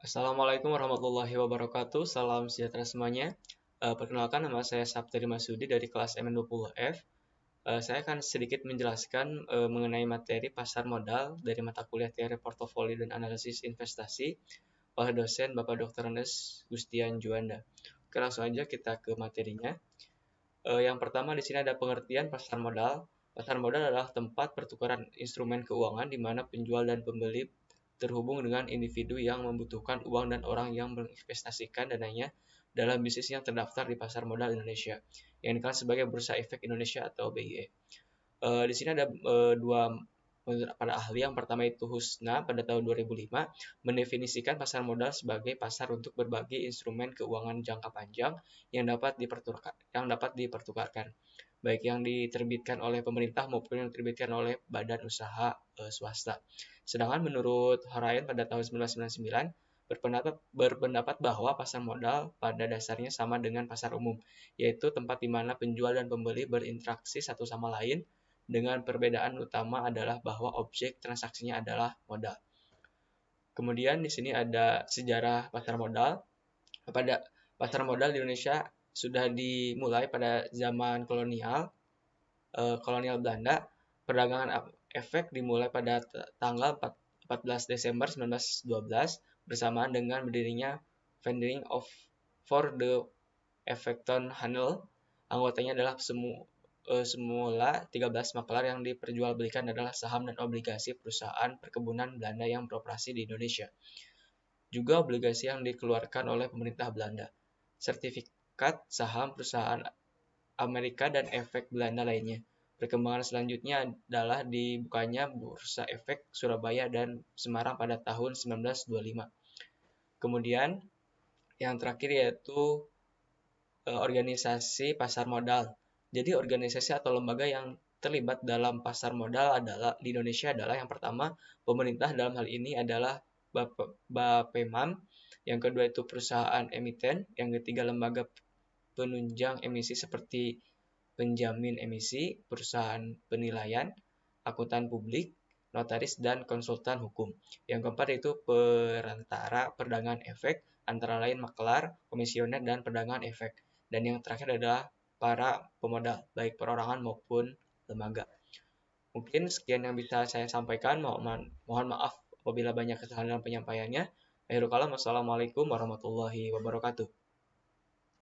Assalamualaikum warahmatullahi wabarakatuh. Salam sejahtera semuanya. Perkenalkan, nama saya Sapteri Masudi dari kelas MN20F. Saya akan sedikit menjelaskan mengenai materi pasar modal dari mata kuliah Teori Portofolio dan Analisis Investasi oleh dosen Bapak Dr. Andes Gustian Juanda. Oke, langsung aja kita ke materinya. Yang pertama di sini ada pengertian pasar modal. Pasar modal adalah tempat pertukaran instrumen keuangan di mana penjual dan pembeli terhubung dengan individu yang membutuhkan uang dan orang yang menginvestasikan dananya dalam bisnis yang terdaftar di pasar modal Indonesia, yang dikenal sebagai Bursa Efek Indonesia atau BIE. Di sini ada dua para ahli. Yang pertama itu Husna pada tahun 2005 mendefinisikan pasar modal sebagai pasar untuk berbagai instrumen keuangan jangka panjang yang dapat dipertukarkan, baik yang diterbitkan oleh pemerintah maupun yang diterbitkan oleh badan usaha swasta. Sedangkan menurut Horayan pada tahun 1999 berpendapat bahwa pasar modal pada dasarnya sama dengan pasar umum, yaitu tempat di mana penjual dan pembeli berinteraksi satu sama lain dengan perbedaan utama adalah bahwa objek transaksinya adalah modal. Kemudian di sini ada sejarah pasar modal. Pada pasar modal di Indonesia sudah dimulai pada zaman kolonial Belanda. Perdagangan efek dimulai pada tanggal 14 Desember 1912 bersamaan dengan berdirinya Vending of for the Effecton Handel. Anggotanya adalah semula 13 maklar yang diperjualbelikan adalah saham dan obligasi perusahaan perkebunan Belanda yang beroperasi di Indonesia. Juga obligasi yang dikeluarkan oleh pemerintah Belanda, sertifikat saham perusahaan Amerika dan efek Belanda lainnya. Perkembangan selanjutnya adalah dibukanya Bursa Efek Surabaya dan Semarang pada tahun 1925. Kemudian yang terakhir yaitu organisasi pasar modal. Jadi organisasi atau lembaga yang terlibat dalam pasar modal adalah di Indonesia adalah yang pertama pemerintah, dalam hal ini adalah Bapemam, yang kedua itu perusahaan emiten, yang ketiga lembaga penunjang emisi seperti penjamin emisi, perusahaan penilaian, akuntan publik, notaris, dan konsultan hukum. Yang keempat itu perantara perdagangan efek, antara lain maklar, komisioner, dan perdagangan efek. Dan yang terakhir adalah para pemodal, baik perorangan maupun lembaga. Mungkin sekian yang bisa saya sampaikan. Mohon maaf apabila banyak kesalahan dalam penyampaiannya. Akhirul kalam, wassalamualaikum warahmatullahi wabarakatuh.